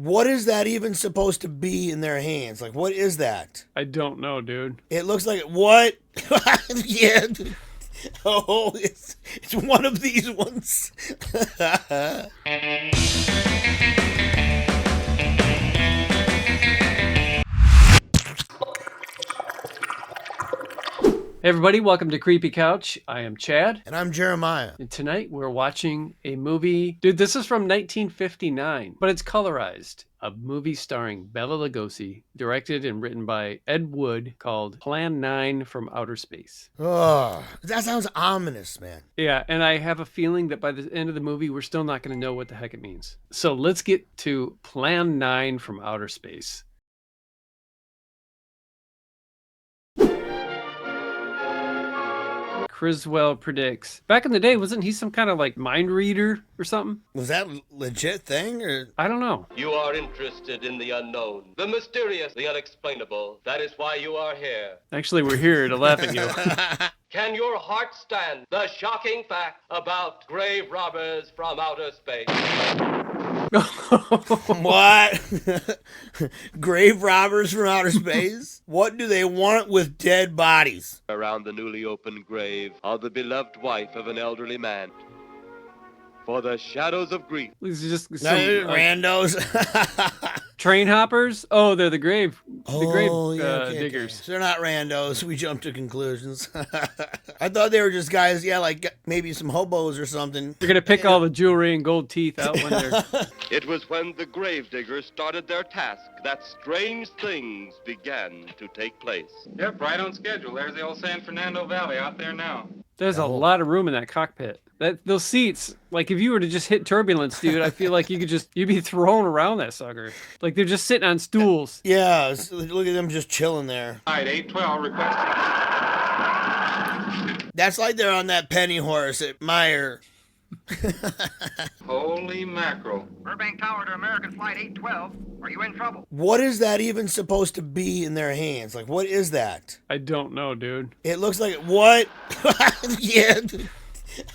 What is that even supposed to be in their hands? Like, what is that? I don't know, dude. It looks like what? Yeah. Oh, it's one of these ones. Hey everybody, welcome to Creepy Couch. I am Chad. And I'm Jeremiah. And tonight we're watching a movie. Dude, this is from 1959, but it's colorized. A movie starring Bela Lugosi, directed and written by Ed Wood, called Plan 9 from Outer Space. Oh, that sounds ominous, man. Yeah, and I have a feeling that by the end of the movie, we're still not going to know what the heck it means. So let's get to Plan 9 from Outer Space. Criswell predicts. Back in the day, wasn't he some kind of like mind reader or something? Was that legit thing or? I don't know. You are interested in the unknown, the mysterious, the unexplainable. That is why you are here. Actually, we're here to laugh at you. Can your heart stand the shocking fact about grave robbers from outer space? What? Grave robbers from outer space? What do they want with dead bodies? Around the newly opened grave of the beloved wife of an elderly man. For the shadows of grief. These are just some, randos. train hoppers? Oh, they're the grave Okay. diggers. So they're not randos. We jumped to conclusions. I thought they were just guys, like maybe some hobos or something. They're going to pick all the jewelry and gold teeth out when they're... It was when the grave diggers started their task that strange things began to take place. Yep, right on schedule. There's the old San Fernando Valley out there now. There's a lot of room in that cockpit. Those seats, like if you were to just hit turbulence, dude, I feel like you'd be thrown around that sucker. Like they're just sitting on stools. Yeah, look at them just chilling there. All right, 812 requesting. That's like they're on that penny horse at Meyer. Holy mackerel. Burbank Tower to American Flight 812. Are you in trouble? What is that even supposed to be in their hands? Like, what is that? I don't know, dude. It looks like what? Yeah.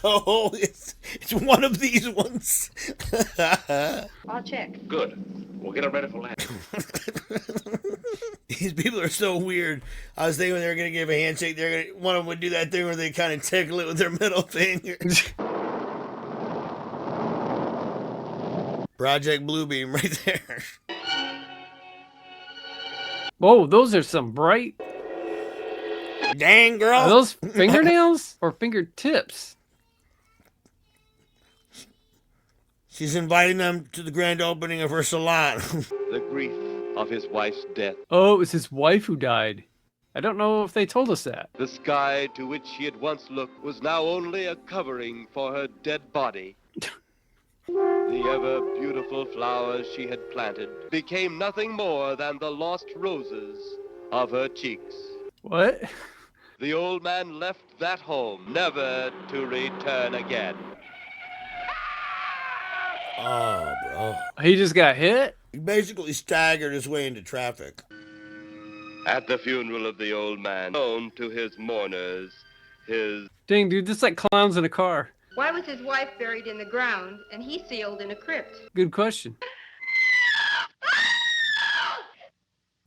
Oh, it's one of these ones. I'll check. Good. We'll get it ready for landing. These people are so weird. I was thinking when they were gonna give a handshake, one of them would do that thing where they kind of tickle it with their middle finger. Project Bluebeam right there. Whoa, those are some bright... Dang, girl. Are those fingernails or fingertips? She's inviting them to the grand opening of her salon. The grief of his wife's death. Oh, it was his wife who died. I don't know if they told us that. The sky to which she had once looked was now only a covering for her dead body. The ever beautiful flowers she had planted became nothing more than the lost roses of her cheeks. What? The old man left that home, never to return again. Oh, bro. He just got hit? He basically staggered his way into traffic. At the funeral of the old man, known to his mourners, his... Dang, dude, this is like clowns in a car. Why was his wife buried in the ground and he sealed in a crypt? Good question.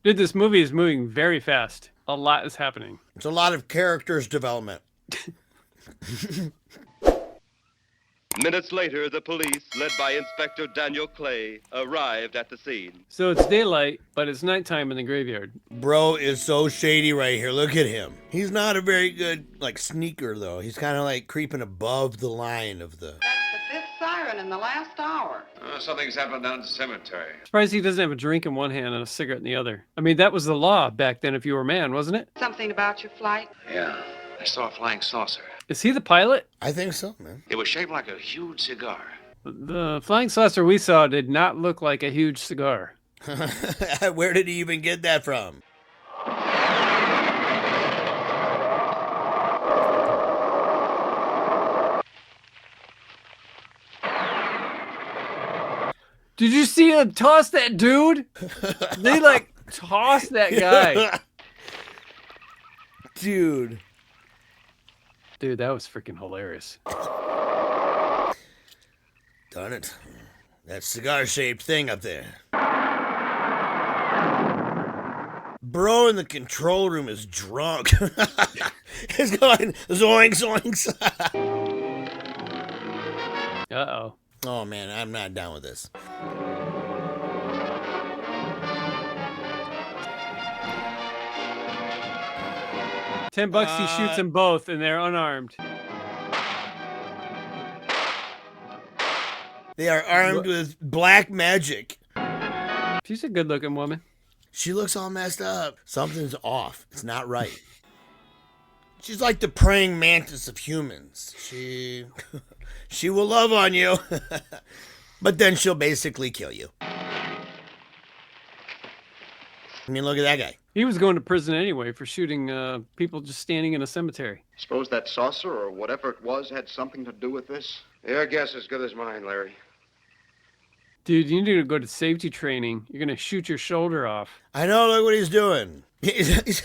Dude, this movie is moving very fast. A lot is happening. It's a lot of characters development. Minutes later, the police, led by Inspector Daniel Clay, arrived at the scene. So it's daylight, but it's nighttime in the graveyard. Bro is so shady right here. Look at him. He's not a very good, sneaker, though. He's kind of, creeping above the line of the... That's the fifth siren in the last hour. Something's happened down at the cemetery. Surprised he doesn't have a drink in one hand and a cigarette in the other. I mean, that was the law back then if you were a man, wasn't it? Something about your flight? Yeah, I saw a flying saucer. Is he the pilot? I think so, man. It was shaped like a huge cigar. The flying saucer we saw did not look like a huge cigar. Where did he even get that from? Did you see him toss that dude? They tossed that guy. Dude. Dude, that was freaking hilarious. Done it. That cigar-shaped thing up there. bro in the control room is drunk. He's going zoink, zoinks. Uh-oh. Oh, man, I'm not down with this. $10, he shoots them both, and they're unarmed. They are armed with black magic. She's a good-looking woman. She looks all messed up. Something's off. It's not right. She's like the praying mantis of humans. She will love on you, but then she'll basically kill you. I mean, look at that guy. He was going to prison anyway for shooting people just standing in a cemetery. Suppose that saucer or whatever it was had something to do with this? Your guess as good as mine, Larry. Dude, you need to go to safety training. You're going to shoot your shoulder off. I know, look what he's doing. He's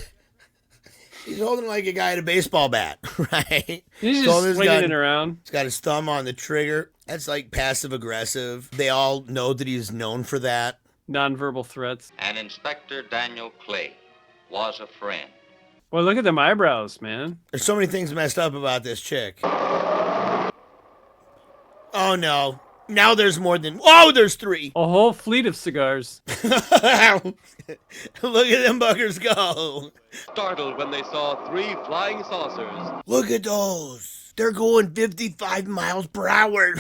holding like a guy at a baseball bat, right? He's just swinging it around. He's got his thumb on the trigger. That's like passive aggressive. They all know that he's known for that. Nonverbal threats. And Inspector Daniel Clay was a friend. Well, look at them eyebrows, man. There's so many things messed up about this chick. Oh, no. Now there's more than... Oh, there's 3. A whole fleet of cigars. Look at them buggers go. Startled when they saw 3 flying saucers. Look at those. They're going 55 miles per hour.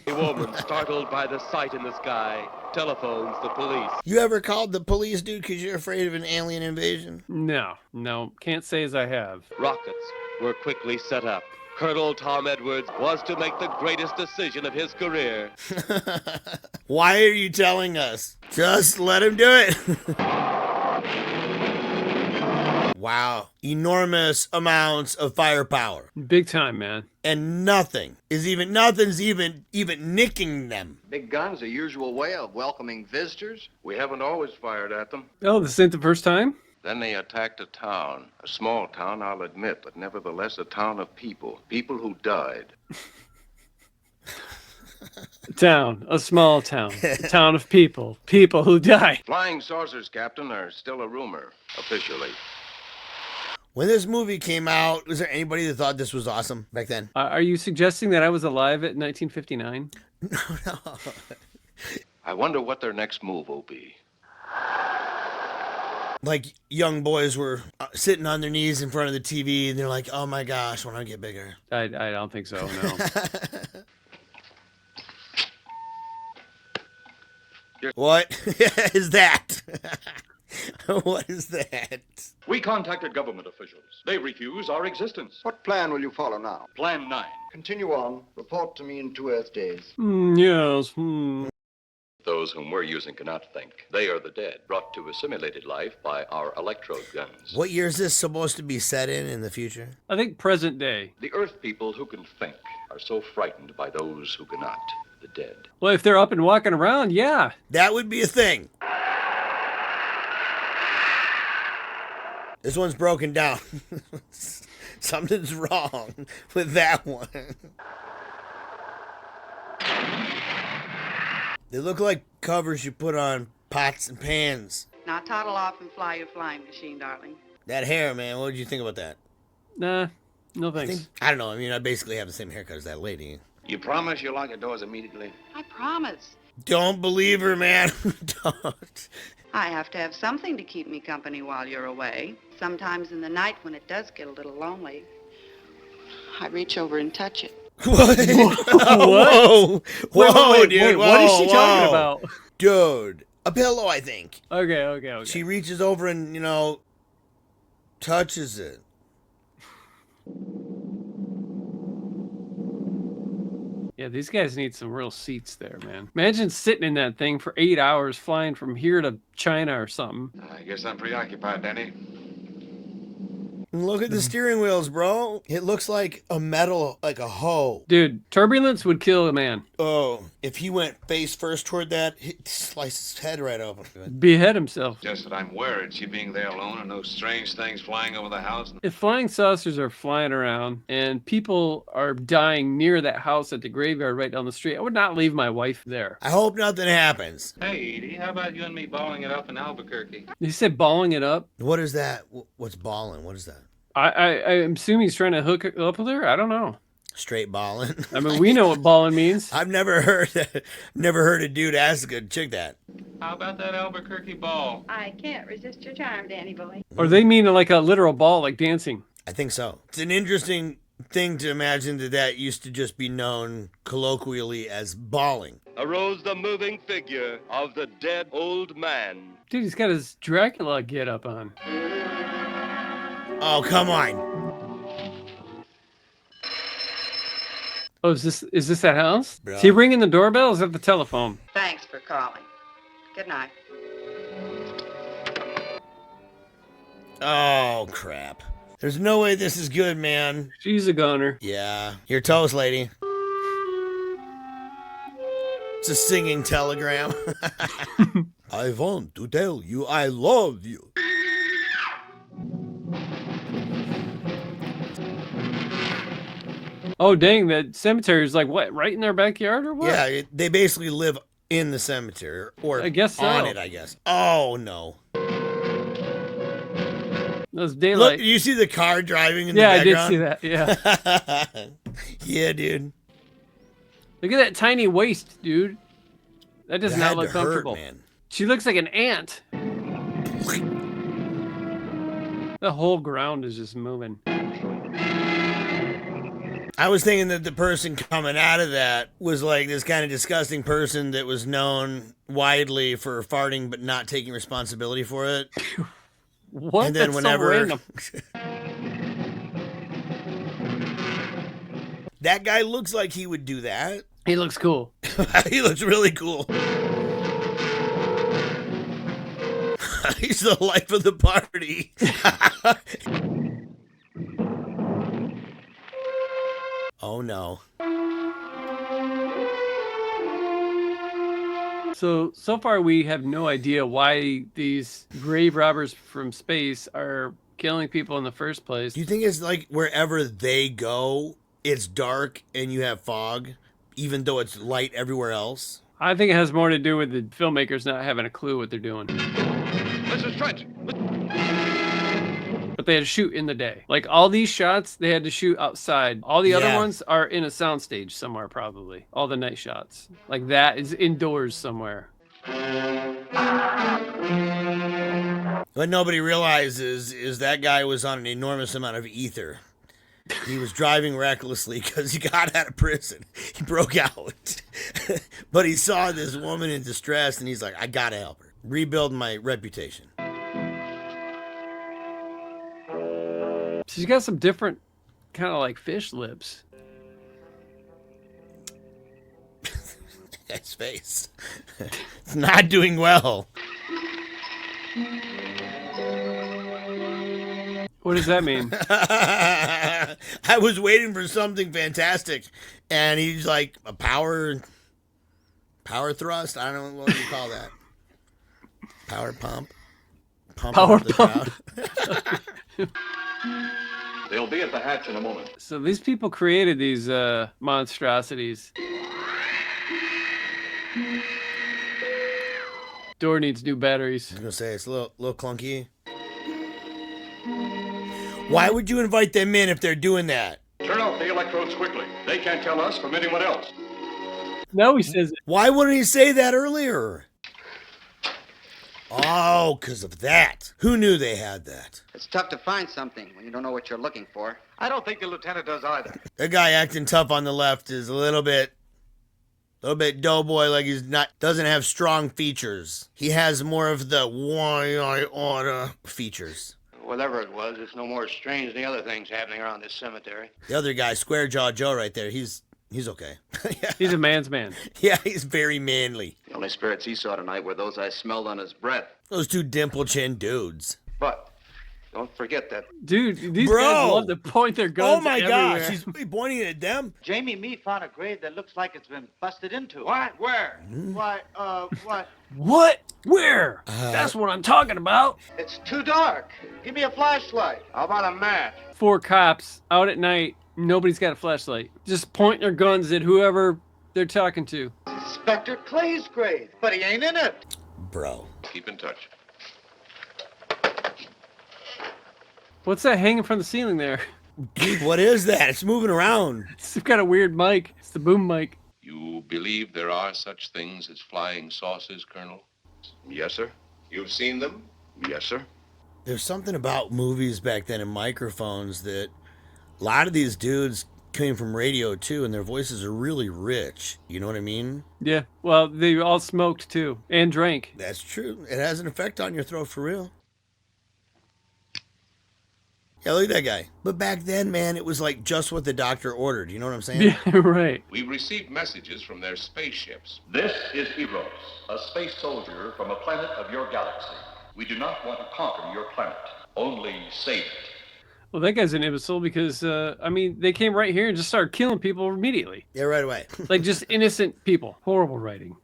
A woman startled by the sight in the sky telephones the police. You ever called the police, dude, because you're afraid of an alien invasion? No. Can't say as I have. Rockets were quickly set up. Colonel Tom Edwards was to make the greatest decision of his career. Why are you telling us? Just let him do it. Wow. Enormous amounts of firepower. Big time, man. And nothing's even nicking them. Big guns, a usual way of welcoming visitors. We haven't always fired at them. Oh, this ain't the first time? Then they attacked a town. A small town, I'll admit, but nevertheless a town of people. People who died. A small town. A town of people. People who die. Flying saucers, Captain, are still a rumor, officially. When this movie came out, was there anybody that thought this was awesome back then? Are you suggesting that I was alive at 1959? No. I wonder what their next move will be. Like young boys were sitting on their knees in front of the TV and they're like, oh my gosh, when I get bigger. I don't think so, no. What is that? What is that? We contacted government officials. They refuse our existence. What plan will you follow now? Plan 9. Continue on. Report to me in 2 Earth days. Yes. Those whom we're using cannot think. They are the dead, brought to a simulated life by our electrode guns. What year is this supposed to be set in the future? I think present day. The Earth people who can think are so frightened by those who cannot, the dead. Well, if they're up and walking around, yeah. That would be a thing. This one's broken down. Something's wrong with that one. They look like covers you put on pots and pans. Now toddle off and fly your flying machine, darling. That hair, man, what did you think about that? Nah, no thanks. I don't know. I mean, I basically have the same haircut as that lady. You promise you'll lock your doors immediately? I promise. Don't believe her, man. Don't. I have to have something to keep me company while you're away. Sometimes in the night when it does get a little lonely, I reach over and touch it. What? Whoa, wait, dude. Whoa, what is she talking about? Dude, a pillow, I think. Okay. She reaches over and, touches it. Yeah, these guys need some real seats there, man. Imagine sitting in that thing for 8 hours flying from here to China or something. I guess I'm preoccupied, Danny. Look at the steering wheels, bro. It looks like a metal, like a hoe. Dude, turbulence would kill a man. Oh, if he went face first toward that, he'd slice his head right open. Behead himself. Just that I'm worried, she being there alone and those strange things flying over the house. If flying saucers are flying around and people are dying near that house at the graveyard right down the street, I would not leave my wife there. I hope nothing happens. Hey, Edie, how about you and me balling it up in Albuquerque? You said balling it up? What is that? What's balling? What is that? I'm assuming he's trying to hook up with her? I don't know. Straight balling. I mean, we know what balling means. I've never heard a dude ask a chick that. How about that Albuquerque ball? I can't resist your charm, Danny boy. Or they mean like a literal ball, like dancing. I think so. It's an interesting thing to imagine that used to just be known colloquially as balling. Arose the moving figure of the dead old man. Dude, he's got his Dracula get up on. Oh, come on. Oh, is this that house? Bro. Is he ringing the doorbell? Or is that the telephone? Thanks for calling. Good night. Oh, crap. There's no way this is good, man. She's a goner. Yeah. Your toast, lady. It's a singing telegram. I want to tell you I love you. Oh, dang, that cemetery is like, what, right in their backyard or what? Yeah, they basically live in the cemetery. Or I guess so. on it, I guess. Oh, no. That's daylight. Look, you see the car driving in the Yeah, I did background? see that, yeah. Yeah, dude. Look at that tiny waist, dude. That does That not had look to hurt, comfortable. man. She looks like an ant. The whole ground is just moving. I was thinking that the person coming out of that was like this kind of disgusting person that was known widely for farting but not taking responsibility for it. What? And then That's whenever so random. That guy looks like he would do that. He looks cool. He looks really cool. He's the life of the party. Oh no. So far we have no idea why these grave robbers from space are killing people in the first place. Do you think it's like wherever they go, it's dark and you have fog, even though it's light everywhere else? I think it has more to do with the filmmakers not having a clue what they're doing. Mrs. Trent! But they had to shoot in the day. Like all these shots, they had to shoot outside. All the other Yeah. ones are in a soundstage somewhere, probably. All the night shots. Like that is indoors somewhere. What nobody realizes is that guy was on an enormous amount of ether. He was driving recklessly because he got out of prison. He broke out. But he saw this woman in distress and he's like, I gotta help her. Rebuild my reputation. She's got some different kind of like fish lips. His face. It's not doing well. What does that mean? I was waiting for something fantastic, and he's like a power thrust. I don't know what you call that. Power pump. Power pump. They'll be at the hatch in a moment. So these people created these monstrosities. Door needs new batteries. I was gonna say it's a little clunky. Why would you invite them in if they're doing that? Turn off the electrodes quickly. They can't tell us from anyone else. No, he says it. Why wouldn't he say that earlier? Oh, because of that. Who knew they had that? It's tough to find something when you don't know what you're looking for. I don't think the lieutenant does either. The guy acting tough on the left is a little bit doughboy, like doesn't have strong features. He has more of the why I oughta features. Whatever it was, it's no more strange than the other things happening around this cemetery. The other guy, Square Jaw Joe right there, he's okay. Yeah. He's a man's man. Yeah, he's very manly. The only spirits he saw tonight were those I smelled on his breath. Those two dimple chin dudes. But Don't forget that. Dude, these Bro. guys love to point their guns Oh my everywhere. gosh, he's pointing it at them. Jamie Mee found a grave that looks like it's been busted into. What? Where? Why, what? What? Where? That's what I'm talking about. It's too dark. Give me a flashlight. How about a match? 4 cops out at night. Nobody's got a flashlight. Just pointing their guns at whoever they're talking to. Inspector Clay's grave, but he ain't in it. Bro. Keep in touch. What's that hanging from the ceiling there? Dude, what is that? It's moving around. It's got a weird mic. It's the boom mic. You believe there are such things as flying saucers, Colonel? Yes, sir. You've seen them? Yes, sir. There's something about movies back then and microphones that a lot of these dudes came from radio too, and their voices are really rich. You know what I mean? Yeah. Well, they all smoked too and drank. That's true. It has an effect on your throat for real. Yeah, look at that guy. But back then, man, it was like just what the doctor ordered. You know what I'm saying? Yeah, right. We've received messages from their spaceships. This is Eros, a space soldier from a planet of your galaxy. We do not want to conquer your planet, only save it. Well, that guy's an imbecile because, I mean, they came right here and just started killing people immediately. Yeah, right away. Like just innocent people. Horrible writing.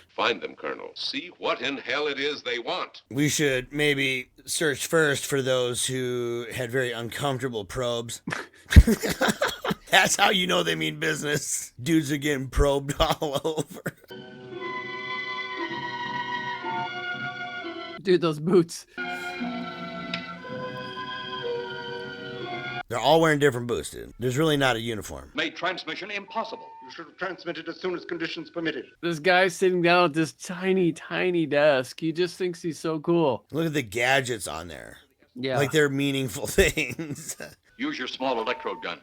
Find them, Colonel. See what in hell it is they want. We should maybe search first for those who had very uncomfortable probes. That's how you know they mean business. Dudes are getting probed all over. Dude, those boots. They're all wearing different boots, dude. There's really not a uniform. Made transmission impossible. You should have transmitted as soon as conditions permitted. This guy's sitting down at this tiny, tiny desk. He just thinks he's so cool. Look at the gadgets on there. Yeah. Like they're meaningful things. Use your small electrode gun.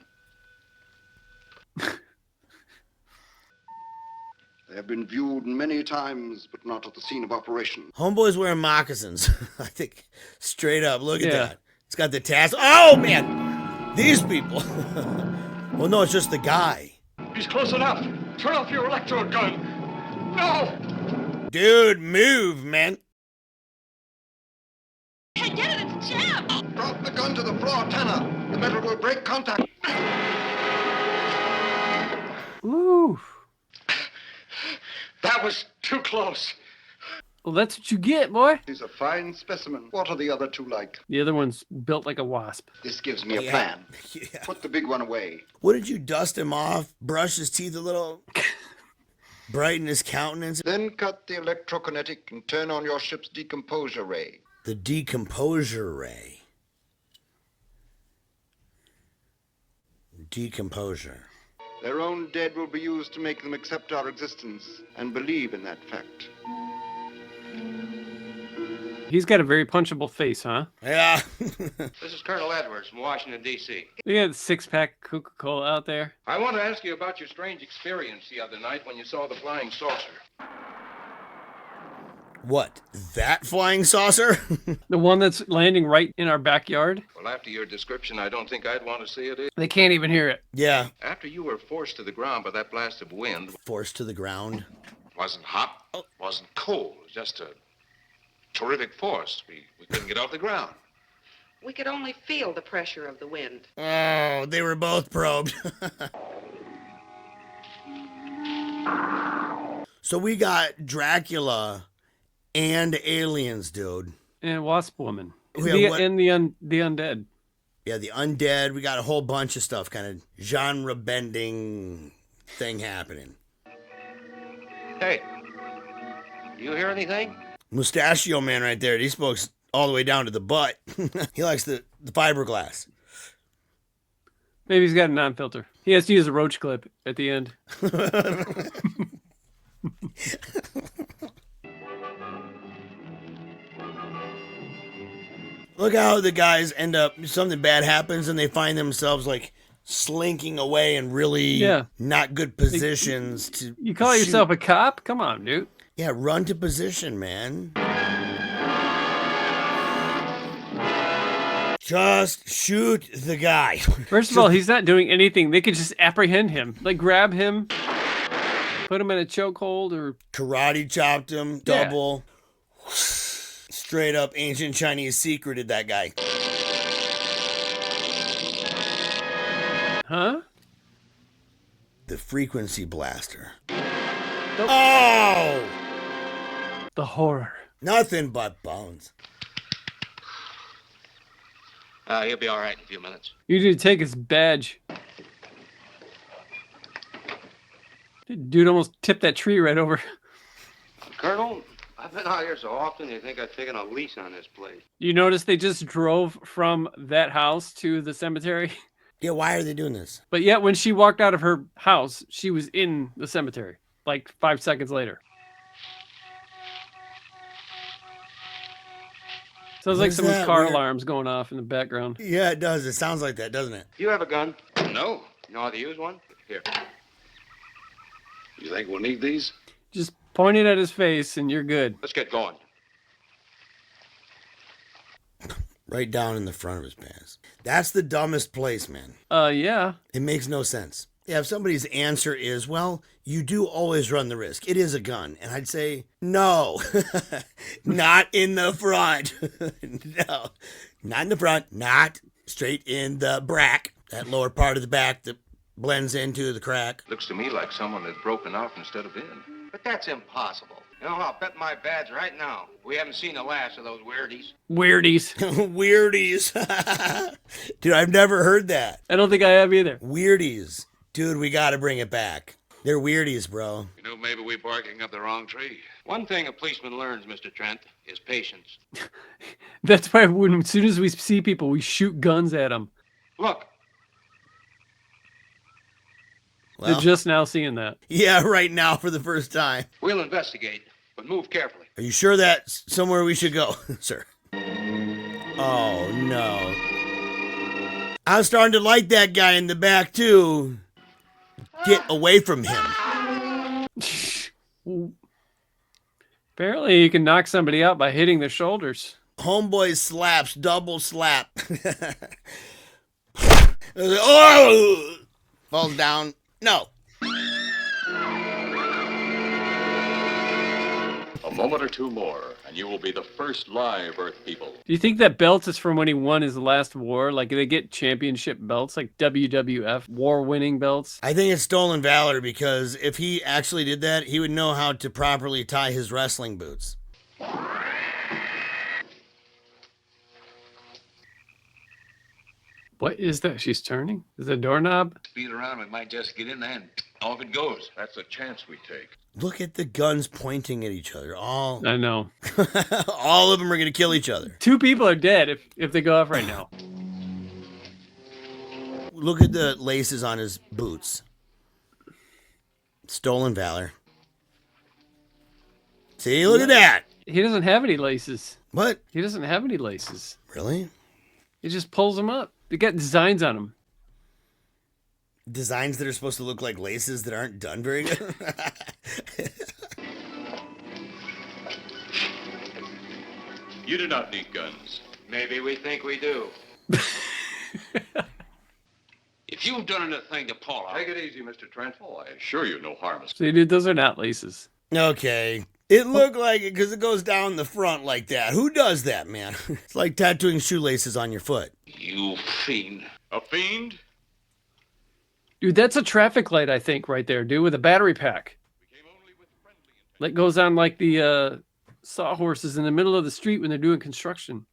They have been viewed many times, but not at the scene of operation. Homeboy's wearing moccasins. I think straight up. Look at that. It's got the tassel. Oh, man. These people. Well, no, it's just the guy. He's close enough. Turn off your electrode gun. No! Dude, move, man. Hey, get it, it's jammed! Drop the gun to the floor, Tanner. The metal will break contact. Ooh. That was too close. Well, that's what you get, boy. He's a fine specimen. What are the other two like? The other one's built like a wasp. This gives me a plan. Yeah. Put the big one away. What did you dust him off? Brush his teeth a little? Brighten his countenance? Then cut the electrokinetic and turn on your ship's decomposure ray. The decomposure ray. Decomposure. Their own dead will be used to make them accept our existence and believe in that fact. He's got a very punchable face, huh? Yeah. This is Colonel Edwards from Washington, D.C. Look at the 6-pack Coca-Cola out there. I want to ask you about your strange experience the other night when you saw the flying saucer. What? That flying saucer? The one that's landing right in our backyard? Well, after your description, I don't think I'd want to see it either. They can't even hear it. Yeah. After you were forced to the ground by that blast of wind. Forced to the ground? Wasn't hot, wasn't cold. Just a terrific force. We couldn't get off the ground. We could only feel the pressure of the wind. Oh, they were both probed. So we got Dracula and aliens, dude. And Wasp Woman. Yeah, And the undead. Yeah, the undead. We got a whole bunch of stuff, kind of genre-bending thing happening. Hey, you hear anything? Mustachio man right there. He smokes all the way down to the butt. He likes the fiberglass. Maybe he's got a non-filter. He has to use a roach clip at the end. Look how the guys end up, something bad happens and they find themselves like slinking away in really not good positions to You call shoot. yourself a cop? Come on, dude. Yeah, run to position, man. Just shoot the guy. First of all, he's not doing anything. They could just apprehend him. Like grab him, put him in a chokehold or... Karate chopped him, double. Straight up ancient Chinese secreted that guy. Huh? The frequency blaster. Oh! The horror. Nothing but bones. He'll be all right in a few minutes. You need to take his badge. Dude almost tipped that tree right over. Colonel, I've been out here so often, you think I've taken a lease on this place. You notice they just drove from that house to the cemetery? Yeah, why are they doing this? But yet, when she walked out of her house, she was in the cemetery, like 5 seconds later. Sounds like someone's car alarm's going off in the background. Yeah, it does. It sounds like that, doesn't it? You have a gun? No. You know how to use one? Here. You think we'll need these? Just point it at his face and you're good. Let's get going. Right down in the front of his pants. That's the dumbest place, man. Yeah. It makes no sense. Yeah, if somebody's answer is, well, you do always run the risk. It is a gun. And I'd say, no, not in the front. No, not in the front. Not straight in the brack. That lower part of the back that blends into the crack. Looks to me like someone had broken out instead of in. But that's impossible. You know, I'll bet my badge right now. We haven't seen the last of those weirdies. Weirdies. Weirdies. Dude, I've never heard that. I don't think I have either. Weirdies. Dude, we got to bring it back. They're weirdies, bro. You know, maybe we're barking up the wrong tree. One thing a policeman learns, Mr. Trent, is patience. That's why as soon as we see people, we shoot guns at them. Look. Well, they're just now seeing that. Yeah, right now for the first time. We'll investigate, but move carefully. Are you sure that's somewhere we should go, sir? Oh, no. I was starting to like that guy in the back, too. Get away from him. Apparently, you can knock somebody out by hitting their shoulders. Homeboy slaps, double slap. Oh! Falls down. No. A moment or two more, and you will be the first live Earth people. Do you think that belt is from when he won his last war? Like, they get championship belts, like WWF war-winning belts? I think it's stolen valor, because if he actually did that, he would know how to properly tie his wrestling boots. What is that? She's turning? Is it a doorknob? Speed around, we might just get in there and off it goes. That's a chance we take. Look at the guns pointing at each other. I know. All of them are going to kill each other. 2 people are dead if they go off right now. Look at the laces on his boots. Stolen valor. See, look at that. He doesn't have any laces. What? He doesn't have any laces. Really? He just pulls them up. They got designs on them. Designs that are supposed to look like laces that aren't done very good. You do not need guns. Maybe we think we do. If you've done anything to Paula... Take it easy, Mr. Trent. Oh, I assure you no harm is... See, dude, those are not laces. Okay. It looked like it because it goes down the front like that. Who does that, man? It's like tattooing shoelaces on your foot. You fiend. A fiend? Dude, that's a traffic light, I think, right there, dude, with a battery pack. That goes on like the sawhorses in the middle of the street when they're doing construction.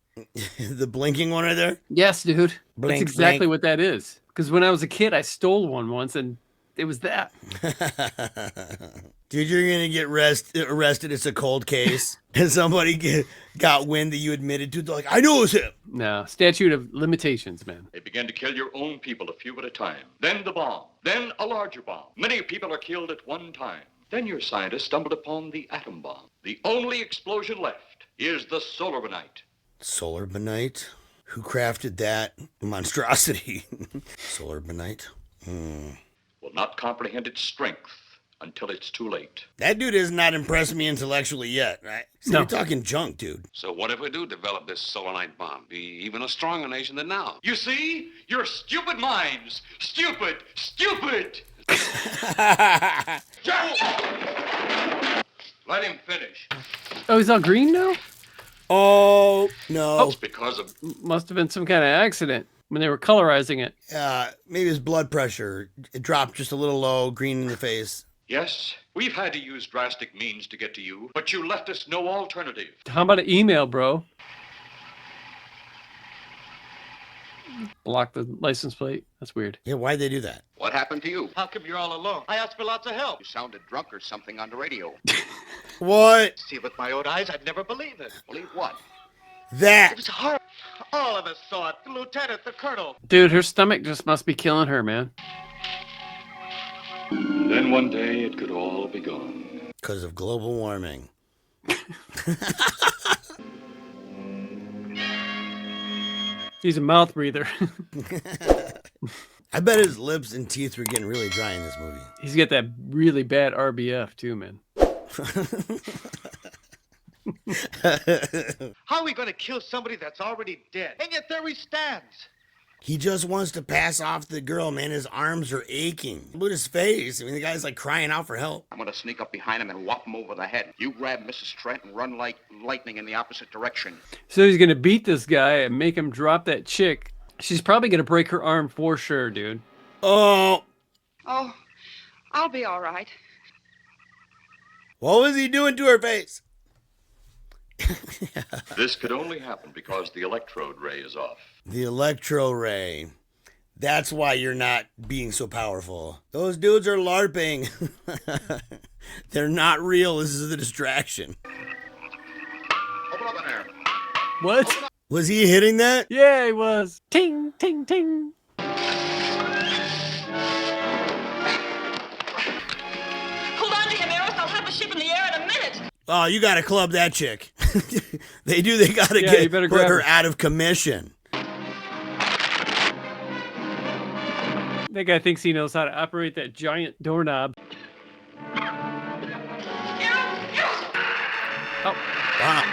The blinking one right there? Yes, dude. Blink, that's exactly blink. what that is. Because when I was a kid, I stole one once, and it was that. Dude, you're going to get arrested. It's a cold case. And somebody got wind that you admitted to. They're like, I knew it was him. No, statute of limitations, man. They began to kill your own people a few at a time. Then the bomb. Then a larger bomb. Many people are killed at one time. Then your scientists stumbled upon the atom bomb. The only explosion left is the solar bonite. Solar bonite? Who crafted that monstrosity? Solar bonite? Will not comprehend its strength until it's too late. That dude has not impressed me intellectually yet, right? So No. You're talking junk, dude. So what if we do develop this Solite Bomb? Be even a stronger nation than now. You see? Your stupid minds. Stupid. Stupid. Let him finish. Oh, he's all green now? Oh, no. It's because of... Must have been some kind of accident when they were colorizing it. Maybe his blood pressure. It dropped just a little low, green in the face. Yes, we've had to use drastic means to get to you, but you left us no alternative. How about an email, bro? Block the license plate. That's weird. Yeah, why'd they do that? What happened to you? How come you're all alone? I asked for lots of help. You sounded drunk or something on the radio. What? See with my own eyes, I'd never believe it. Believe what? That. It was horrible. All of us saw it. The lieutenant, the colonel. Dude, her stomach just must be killing her, man. And then one day it could all be gone. Because of global warming. He's a mouth breather. I bet his lips and teeth were getting really dry in this movie. He's got that really bad RBF too, man. How are we going to kill somebody that's already dead? And yet there he stands. He just wants to pass off the girl, man. His arms are aching. Look at his face. I mean, the guy's like crying out for help. I'm going to sneak up behind him and whop him over the head. You grab Mrs. Trent and run like lightning in the opposite direction. So he's gonna beat this guy and make him drop that chick. She's probably gonna break her arm for sure, dude. Oh. Oh, I'll be all right. What was he doing to her face? This could only happen because the electrode ray is off. The electro ray. That's why you're not being so powerful. Those dudes are LARPing. They're not real. This is a distraction. Open up in there. What? Was he hitting that? Yeah, he was. Ting, ting, ting. Hold on to him, Eros. I'll have the ship in the air in a minute. Oh, you gotta club that chick. They gotta Yeah, get you better put grab her her. out of commission. That guy thinks he knows how to operate that giant doorknob. Oh. Wow.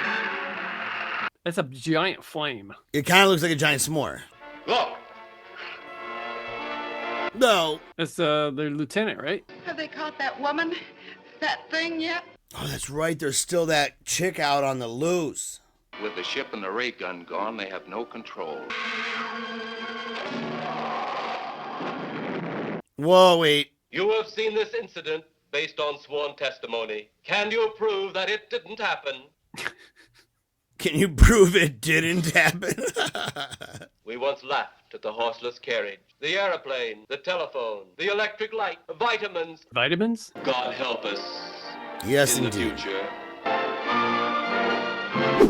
That's a giant flame. It kind of looks like a giant s'more. Look! No. That's their lieutenant, right? Have they caught that woman? That thing yet? Oh, that's right. There's still that chick out on the loose. With the ship and the ray gun gone, they have no control. Whoa, wait. You have seen this incident based on sworn testimony. Can you prove that it didn't happen? Can you prove it didn't happen? We once laughed at the horseless carriage, the airplane, the telephone, the electric light, vitamins. Vitamins? God help us. Yes, in indeed. the future.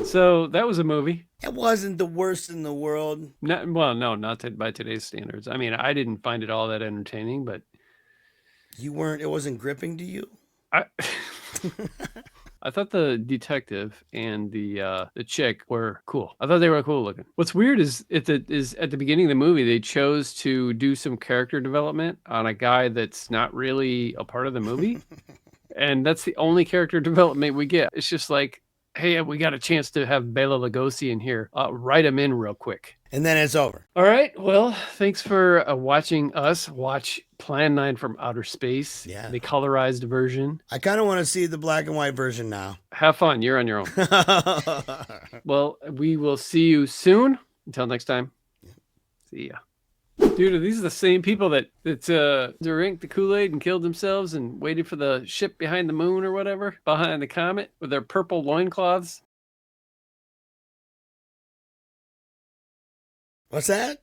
So that was a movie. It wasn't the worst in the world. Not by today's standards. I mean, I didn't find it all that entertaining, but It wasn't gripping to you? I thought the detective and the chick were cool. I thought they were cool looking. What's weird is at the beginning of the movie, they chose to do some character development on a guy that's not really a part of the movie. And that's the only character development we get. It's just like, hey, we got a chance to have Bela Lugosi in here. Write him in real quick. And then it's over. All right. Well, thanks for watching us watch Plan 9 from Outer Space. Yeah. The colorized version. I kind of want to see the black and white version now. Have fun. You're on your own. Well, we will see you soon. Until next time. See ya. Dude, are these the same people that drank the Kool-Aid and killed themselves and waited for the ship behind the moon or whatever, behind the comet with their purple loincloths? What's that?